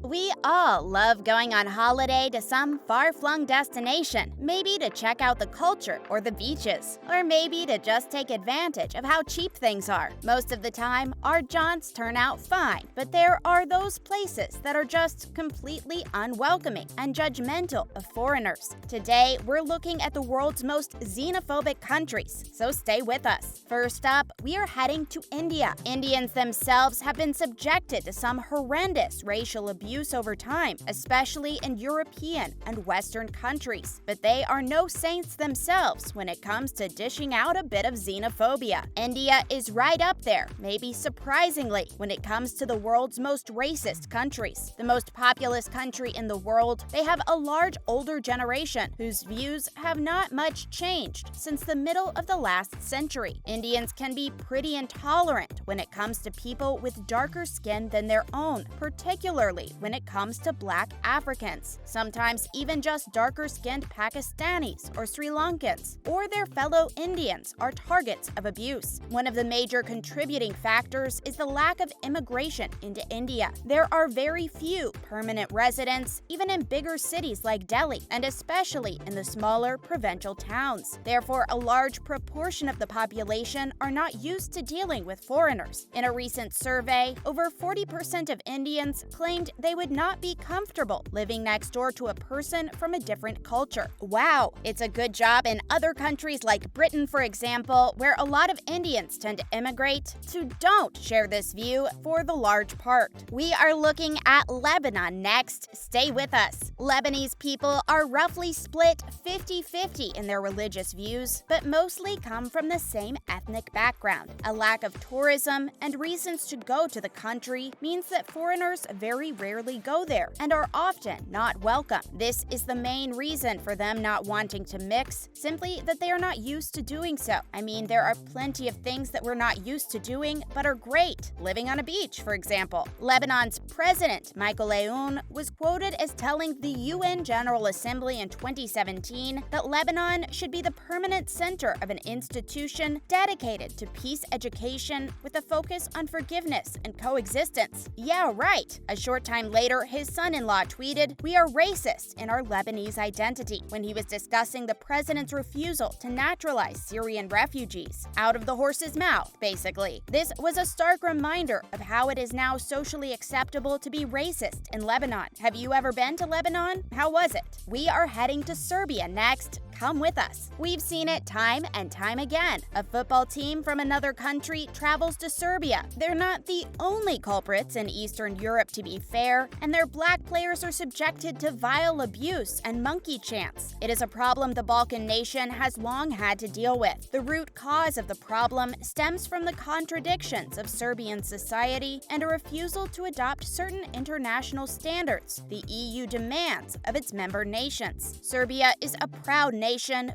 We all love going on holiday to some far-flung destination, maybe to check out the culture or the beaches, or maybe to just take advantage of how cheap things are. Most of the time, our jaunts turn out fine, but there are those places that are just completely unwelcoming and judgmental of foreigners. Today, we're looking at the world's most xenophobic countries, so stay with us. First up, we are heading to India. Indians themselves have been subjected to some horrendous racial abuse over time, especially in European and Western countries. But they are no saints themselves when it comes to dishing out a bit of xenophobia. India is right up there, maybe surprisingly, when it comes to the world's most racist countries. The most populous country in the world, they have a large older generation whose views have not much changed since the middle of the last century. Indians can be pretty intolerant when it comes to people with darker skin than their own, particularly when it comes to Black Africans, sometimes even just darker-skinned Pakistanis or Sri Lankans, or their fellow Indians are targets of abuse. One of the major contributing factors is the lack of immigration into India. There are very few permanent residents, even in bigger cities like Delhi, and especially in the smaller provincial towns. Therefore, a large proportion of the population are not used to dealing with foreigners. In a recent survey, over 40% of Indians claimed they would not be comfortable living next door to a person from a different culture. Wow, it's a good job in other countries like Britain, for example, where a lot of Indians tend to immigrate, to don't share this view for the large part. We are looking at Lebanon next. Stay with us. Lebanese people are roughly split 50-50 in their religious views, but mostly come from the same ethnic background. A lack of tourism and reasons to go to the country means that foreigners very rarely go there and are often not welcome. This is the main reason for them not wanting to mix, simply that they are not used to doing so. I mean, there are plenty of things that we're not used to doing but are great. Living on a beach, for example. Lebanon's president, Michael Aoun, was quoted as telling the UN General Assembly in 2017 that Lebanon should be the permanent center of an institution dedicated to peace education with a focus on forgiveness and coexistence. Yeah, right. A short time later, his son-in-law tweeted, "We are racist in our Lebanese identity," when he was discussing the president's refusal to naturalize Syrian refugees. Out of the horse's mouth, basically. This was a stark reminder of how it is now socially acceptable to be racist in Lebanon. Have you ever been to Lebanon? How was it? We are heading to Serbia next. Come with us. We've seen it time and time again. A football team from another country travels to Serbia. They're not the only culprits in Eastern Europe, to be fair, and their Black players are subjected to vile abuse and monkey chants. It is a problem the Balkan nation has long had to deal with. The root cause of the problem stems from the contradictions of Serbian society and a refusal to adopt certain international standards the EU demands of its member nations. Serbia is a proud nation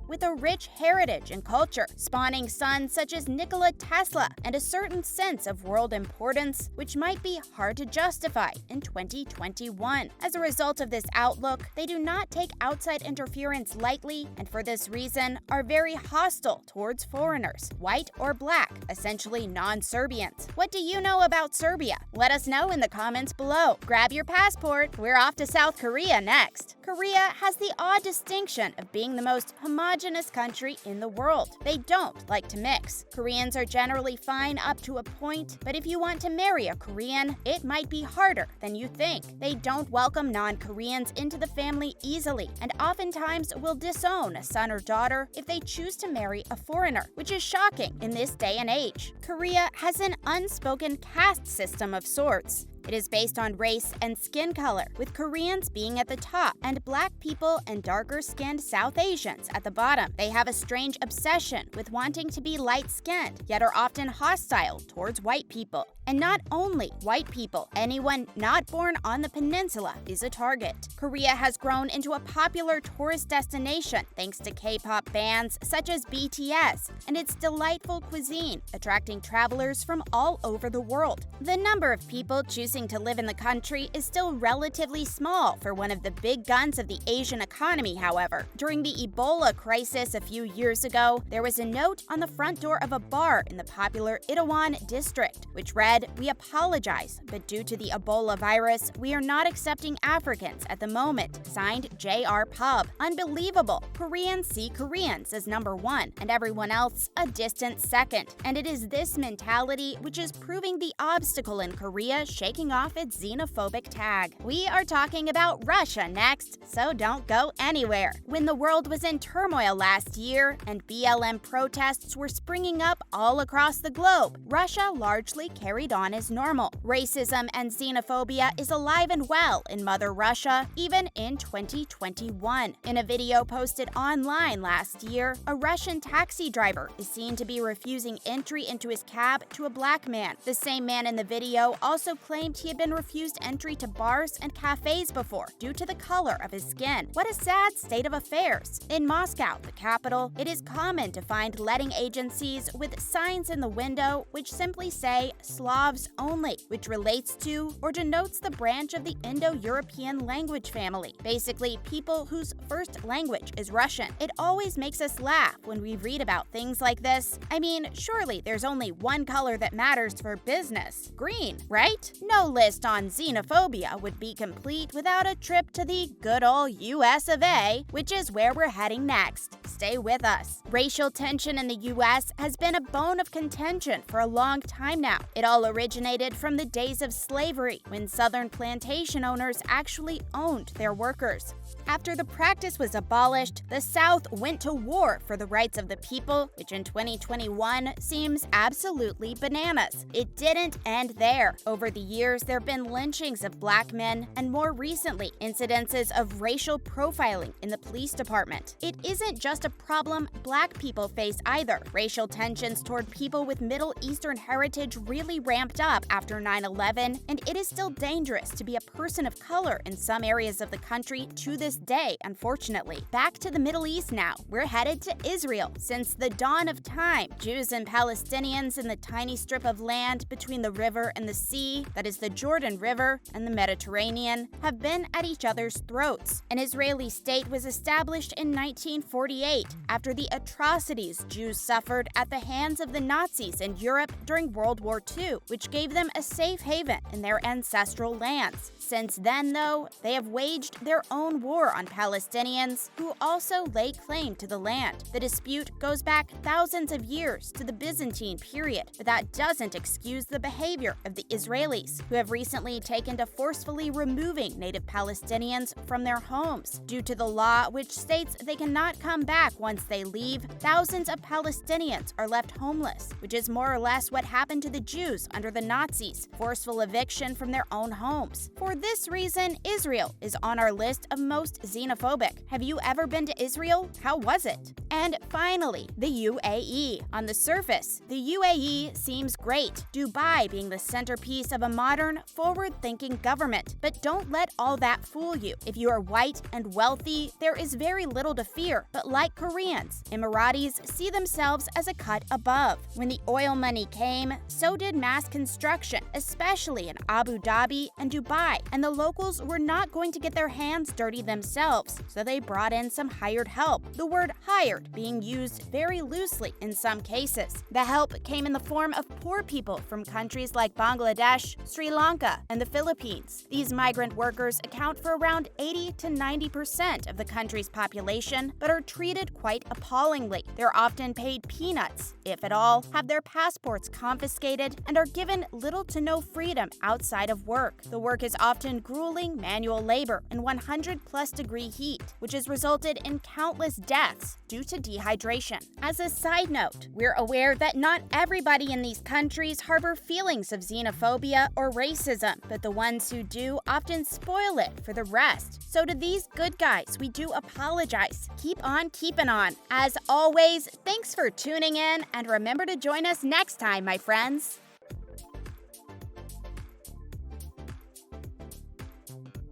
with a rich heritage and culture, spawning sons such as Nikola Tesla and a certain sense of world importance, which might be hard to justify in 2021. As a result of this outlook, they do not take outside interference lightly, and for this reason are very hostile towards foreigners, white or Black, essentially non-Serbians. What do you know about Serbia? Let us know in the comments below. Grab your passport. We're off to South Korea next. Korea has the odd distinction of being the most homogenous country in the world. They don't like to mix. Koreans are generally fine up to a point, but if you want to marry a Korean, it might be harder than you think. They don't welcome non-Koreans into the family easily, and oftentimes will disown a son or daughter if they choose to marry a foreigner, which is shocking in this day and age. Korea has an unspoken caste system of sorts. It is based on race and skin color, with Koreans being at the top and Black people and darker-skinned South Asians at the bottom. They have a strange obsession with wanting to be light-skinned, yet are often hostile towards white people. And not only white people, anyone not born on the peninsula is a target. Korea has grown into a popular tourist destination thanks to K-pop bands such as BTS and its delightful cuisine, attracting travelers from all over the world. The number of people choosing to live in the country is still relatively small for one of the big guns of the Asian economy, however. During the Ebola crisis a few years ago, there was a note on the front door of a bar in the popular Itaewon district, which read, said, "We apologize, but due to the Ebola virus, we are not accepting Africans at the moment." Signed, JR Pub. Unbelievable. Koreans see Koreans as number one, and everyone else a distant second. And it is this mentality which is proving the obstacle in Korea shaking off its xenophobic tag. We are talking about Russia next, so don't go anywhere. When the world was in turmoil last year and BLM protests were springing up all across the globe, Russia largely carried on as normal. Racism and xenophobia is alive and well in Mother Russia, even in 2021. In a video posted online last year, a Russian taxi driver is seen to be refusing entry into his cab to a black man. The same man in the video also claimed he had been refused entry to bars and cafes before due to the color of his skin. What a sad state of affairs. In Moscow, the capital, it is common to find letting agencies with signs in the window which simply say Slavs only, which relates to or denotes the branch of the Indo-European language family, basically people whose first language is Russian. It always makes us laugh when we read about things like this. I mean, surely there's only one color that matters for business: green, right? No list on xenophobia would be complete without a trip to the good old US of A, which is where we're heading next. Stay with us. Racial tension in the US has been a bone of contention for a long time now. It all originated from the days of slavery, when Southern plantation owners actually owned their workers. After the practice was abolished, the South went to war for the rights of the people, which in 2021 seems absolutely bananas. It didn't end there. Over the years, there have been lynchings of black men, and more recently, incidences of racial profiling in the police department. It isn't just a problem black people face either. Racial tensions toward people with Middle Eastern heritage really ramped up after 9/11, and it is still dangerous to be a person of color in some areas of the country to this day, unfortunately. Back to the Middle East now. We're headed to Israel. Since the dawn of time, Jews and Palestinians in the tiny strip of land between the river and the sea, that is the Jordan River and the Mediterranean, have been at each other's throats. An Israeli state was established in 1948 after the atrocities Jews suffered at the hands of the Nazis in Europe during World War II, which gave them a safe haven in their ancestral lands. Since then, though, they have waged their own war on Palestinians, who also lay claim to the land. The dispute goes back thousands of years to the Byzantine period, but that doesn't excuse the behavior of the Israelis, who have recently taken to forcefully removing native Palestinians from their homes. Due to the law which states they cannot come back once they leave, thousands of Palestinians are left homeless, which is more or less what happened to the Jews under the Nazis: forceful eviction from their own homes. For this reason, Israel is on our list of most xenophobic. Have you ever been to Israel? How was it? And finally, the UAE. On the surface, the UAE seems great, Dubai being the centerpiece of a modern, forward-thinking government. But don't let all that fool you. If you are white and wealthy, there is very little to fear. But like Koreans, Emiratis see themselves as a cut above. When the oil money came, so did mass construction, especially in Abu Dhabi and Dubai. And the locals were not going to get their hands dirty themselves, so they brought in some hired help. The word hired being used very loosely in some cases. The help came in the form of poor people from countries like Bangladesh, Sri Lanka, and the Philippines. These migrant workers account for around 80 to 90% of the country's population, but are treated quite appallingly. They're often paid peanuts, if at all, have their passports confiscated, and are given little to no freedom outside of work. The work is often grueling manual labor in 100+ degree heat, which has resulted in countless deaths due to dehydration. As a side note, we're aware that not everybody in these countries harbor feelings of xenophobia or racism, but the ones who do often spoil it for the rest. So to these good guys, we do apologize. Keep on keeping on. As always, thanks for tuning in, and remember to join us next time, my friends.